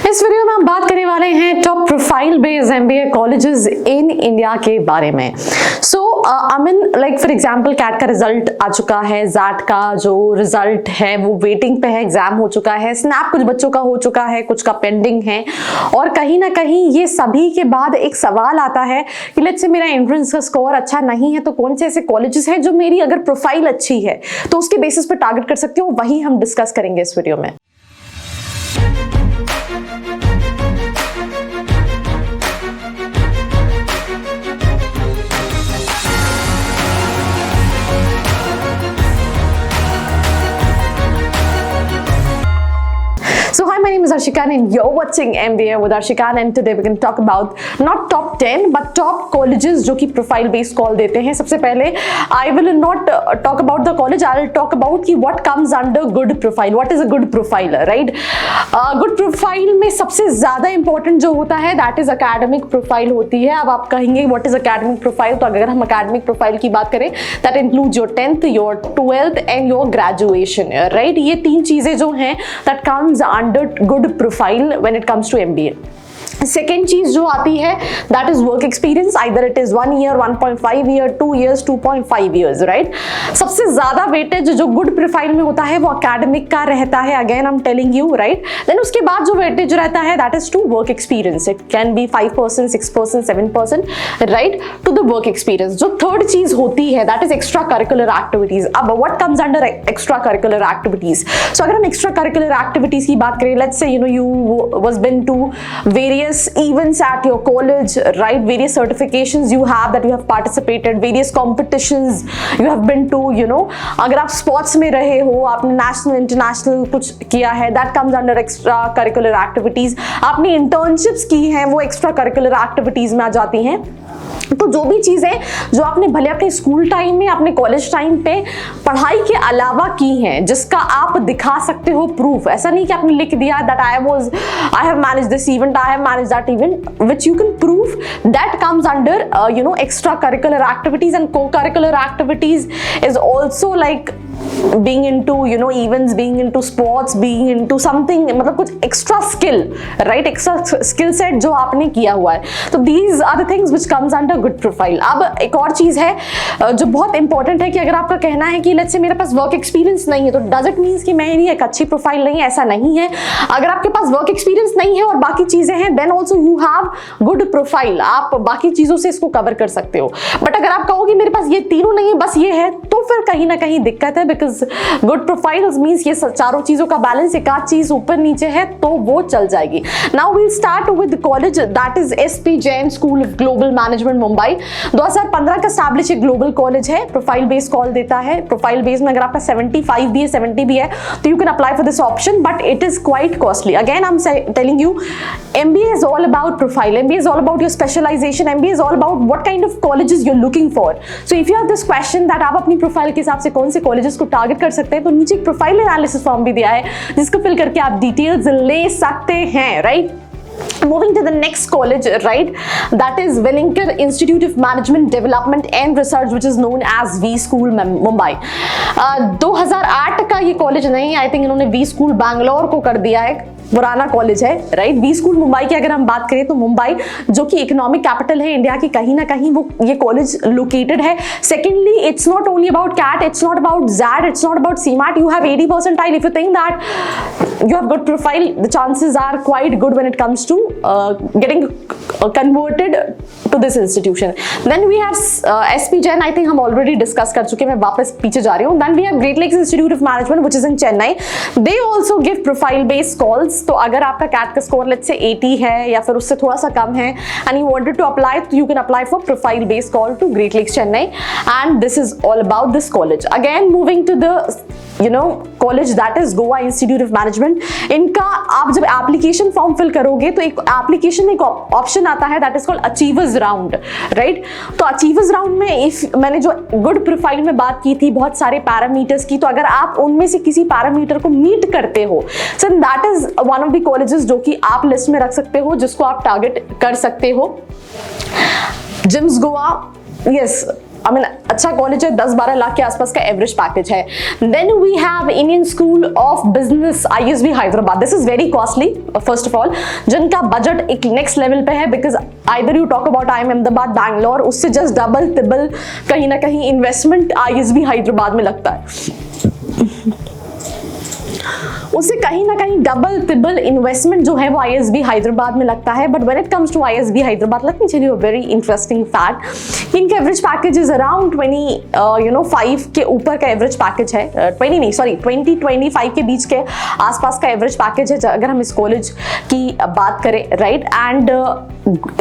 इस वीडियो में हम बात करने वाले हैं top profile based MBA colleges in India के बारे में। So like for example CAT का रिजल्ट आ चुका है, जैट का जो रिजल्ट है वो वेटिंग पे है, एग्जाम हो चुका है, स्नैप कुछ बच्चों का हो चुका है, कुछ का पेंडिंग है। और कहीं ना कहीं ये सभी के बाद एक सवाल आता है कि लेट्स से मेरा एंट्रेंस का स्कोर अच्छा नहीं है तो कौन से ऐसे कॉलेजेस हैं जो मेरी अगर प्रोफाइल अच्छी है तो उसके बेसिस पे टारगेट कर सकते हो, वही हम डिस्कस करेंगे इस वीडियो में। So hi, my name is Arshika and you're watching MBA with Arshika, and today we can talk about not top 10 but top colleges जो कि profile based call देते हैं। सबसे पहले I will not talk about the college, I will talk about कि what comes under good profile, what is a good profile, right? Good profile में सबसे ज़्यादा important जो होता है that is academic profile होती है। अब आप कहेंगे what is academic profile, तो अगर हम academic profile की बात करें that includes your 10th, your 12th and your graduation, right? ये तीन चीज़ें जो हैं that comes under good profile when it comes to MBA। Second चीज जो आती है that is work experience, either it is 1 year, 1.5 year, 2 years, 2.5 years, right. सबसे ज्यादा वेटेज जो गुड प्रोफाइल में होता है वो एकेडमिक का रहता है, again I am telling you, right. Then उसके बाद जो वेटेज रहता है that is to work experience, it can be 5%, 6%, 7%, right, to the work experience. जो थर्ड चीज होती है that is extracurricular activities. अब what comes under extracurricular activities? So अगर हम एक्स्ट्रा करिकुलर एक्टिविटीज की बात करें, let's say you was been to various events at your college, right? Various certifications you have that you have participated, various competitions you have been to, अगर आप sports में रहे हो, आपने national international कुछ किया है, that comes under extra curricular activities। आपने internships की हैं, वो extra curricular activities में आ जाती हैं। तो जो भी चीजें जो आपने भले अपने स्कूल टाइम में, अपने कॉलेज टाइम पे पढ़ाई के अलावा की हैं, जिसका आप दिखा सकते हो प्रूफ, ऐसा नहीं कि आपने लिख दिया that I have managed this event, I have managed that event, which you can prove, that comes under extracurricular activities. And co curricular activities is also like being into events, being into sports, being into something, मतलब कुछ extra skill, right? extra skill set जो आपने किया हुआ है। तो these are the things which comes under good profile। अब एक और चीज है जो बहुत इंपॉर्टेंट है कि अगर आपका कहना है कि लेट्स से मेरे पास वर्क एक्सपीरियंस नहीं है तो डज इट मीन्स कि मेरी एक अच्छी प्रोफाइल नहीं है, ऐसा नहीं है। अगर आपके पास वर्क एक्सपीरियंस नहीं है और बाकी चीजें हैं then also you have good profile, आप बाकी चीजों से इसको कवर कर सकते हो। बट अगर आप कहोगे मेरे पास ये तीनों नहीं है, बस ये है, तो फिर कहीं ना कहीं दिक्कत है, बिकॉज गुड प्रोफाइल्स मींस ये चारों चीजों का बैलेंस, एक आध चीज ऊपर नीचे है तो वो चल जाएगी। Now we'll start with college that is SP Jain school of global management Mumbai. 2015 का एस्टैब्लिश एक ग्लोबल कॉलेज है, प्रोफाइल बेस्ड कॉल देता है। प्रोफाइल बेस्ड में अगर आपका 75 भी है, 70 भी है तो you can apply for this option, but it is quite costly. Again I am telling you, MBA is all about profile, MBA is all about your specialization, MBA is all about what kind of colleges you're looking for। So if you have this question that आप अपनी profile के हिसाब से कौन से colleges को target कर सकते हैं, तो नीचे एक प्रोफाइल एनालिसिस फॉर्म भी दिया है जिसको फिल करके आप डिटेल्स ले सकते हैं, right. Moving to the next college, right, that is Wellington Institute of Management Development and Research, which is known as V School Mumbai। 2008 का ये कॉलेज नहीं, आई थिंक इन्होंने V School बैंगलोर को कर दिया है, पुराना कॉलेज है, राइट। वी स्कूल मुंबई की अगर हम बात करें तो मुंबई जो कि इकोनॉमिक कैपिटल है इंडिया की, कहीं ना कहीं वो ये कॉलेज लोकेटेड है। Secondly, it's not only about CAT, it's not about XAT, it's not about CMAT, you have 80 percentile। If you think that you have good profile, the chances are quite good when it comes to getting converted to this institution। Then we have SP Jain, I think हम already discuss कर चुके हैं, मैं वापस पीछे जा रही हूँ। Then we have Great Lakes Institute of Management which is in Chennai, they also give profile based calls। तो अगर आपका कैट का स्कोर लेट्स से 80 है या फिर उससे थोड़ा सा कम है and you wanted to apply, तो you can apply for profile based call to Great Lakes Chennai, and this is all about this college। Again moving to the college that is Goa Institute of Management, इनका आप जब application form fill करोगे तो एक application में एक option आता है that is called achievers round, right. तो अचीवर्स राउंड में इफ मैंने जो गुड प्रोफाइल में बात की थी बहुत सारे पैरामीटर्स की, तो अगर आप उनमें से किसी पैरामीटर को मीट करते हो so that is one of the colleges जो कि आप लिस्ट में रख सकते हो, जिसको आप टारगेट कर सकते हो। GIMS Goa, yes, I mean अच्छा कॉलेज है, 10-12 लाख के आसपास का एवरेज पैकेज है। Then we have Indian School of Business ISB Hyderabad. This is very costly first of all, जिनका बजट एक नेक्स्ट लेवल पे है, because either you talk about IIM Ahmedabad, Bangalore, उससे जस्ट डबल ट्रिपल कहीं ना कहीं इन्वेस्टमेंट ISB हैदराबाद में लगता है, उससे कहीं ना कहीं डबल ट्रिपल इन्वेस्टमेंट जो है वो ISB हैदराबाद में लगता है। But when it comes to ISB Hyderabad, let me tell you a very interesting fact. इनका एवरेज पैकेज इज अराउंड 5 के ऊपर का एवरेज पैकेज है, 20-25 के बीच के आसपास का एवरेज पैकेज है अगर हम इस कॉलेज की बात करें, right. And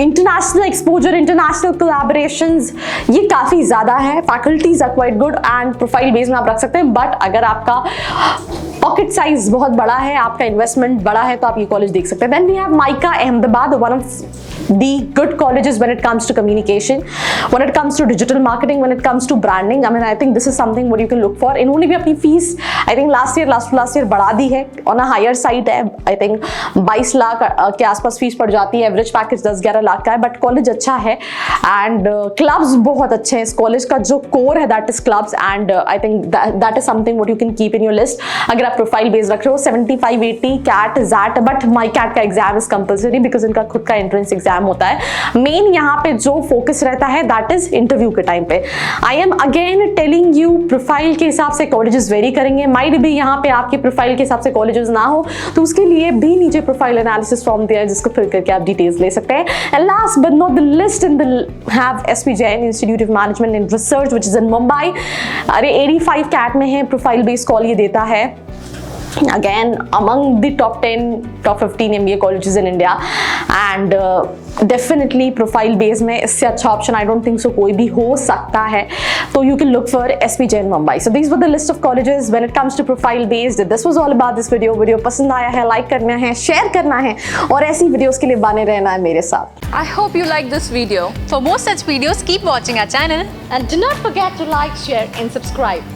international exposure, international collaborations ये काफ़ी ज़्यादा है। Faculties are quite good and profile base में आप रख सकते हैं। बट अगर आपका पॉकेट साइज बहुत बड़ा है, आपका इन्वेस्टमेंट बड़ा है, तो आप ये कॉलेज देख सकते हैं। Then we have MICA Ahmedabad, one of the good colleges when it comes to communication, when it comes to digital marketing, when it comes to branding. I mean, I think this is something what you can look for. इन्होंने भी अपनी fees I think last year बढ़ा दी है, on a higher side है। I think 22 lakh के आसपास fees पड़ जाती है, एवरेज पैकेज 10-11 लाख का है। बट कॉलेज अच्छा है एंड क्लब्स बहुत अच्छे हैं। इस कॉलेज का जो कोर है that is clubs, and I think that is something what you can keep in your list अगर आप प्रोफाइल बेस रख रहे हो। 75-80 CAT XAT, but my CAT का एग्जाम इज कंपल्सरी बिकॉज इनका खुद का एंट्रेंस एग्जाम होता है। मेन यहाँ पे जो फोकस रहता है दैट इज इंटरव्यू के टाइम पे। I am again telling you, profile के हिसाब से कॉलेजेस वेरी करेंगे। माइट भी यहाँ पे आपके प्रोफाइल के हिसाब से कॉलेजेस ना हो, तो उसके लिए भी नीचे प्रोफाइल एनालिसिस फॉर्म दिया है जिसको फिल करके आप डिटेल्स ले सकते हैं। And last but not the list in the have SP Jain institute of management and research which is in Mumbai. अरे 85 कैट में है, प्रोफाइल बेस्ड कॉल ये देता है। Again, among the top 10, top 15 MBA colleges in India, and definitely profile base में इससे अच्छा option I don't think so कोई भी हो सकता है। तो you can look for SP Jain Mumbai. So these were the list of colleges when it comes to profile based. This was all about this video. Video पसंद आया है, like करना है, शेयर करना है, और ऐसी वीडियोस के लिए बने रहना है मेरे साथ। I hope you like this video. For more such videos, keep watching our channel. And do not forget to like, share and subscribe.